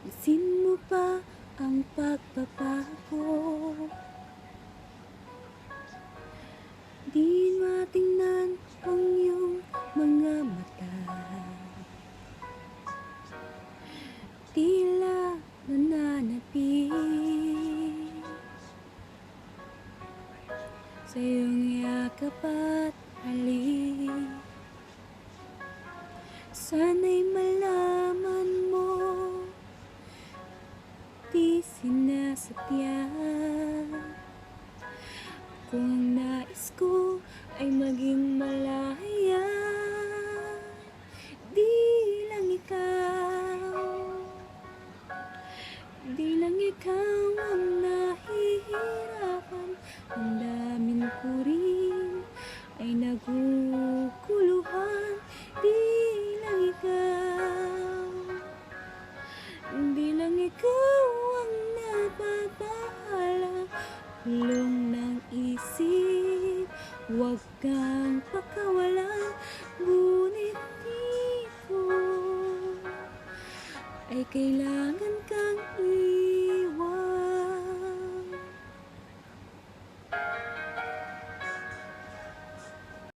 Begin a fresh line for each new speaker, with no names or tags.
Pansin mo pa ang pagbabago? Di matingnan ang iyong mga mata, tila nananapin sa iyong yakap at halik. Sana'y malaman mo, di sinasadya. Kung ang nais ko ay maging malaya, di lang ikaw, di lang ikaw ang nahihirapan. Ang damin ko rin ay naguguluhan, di lang ikaw, di lang ikaw ang nababahala. Hulong ng isip, huwag kang pakawalan. Ngunit dito ay kailangan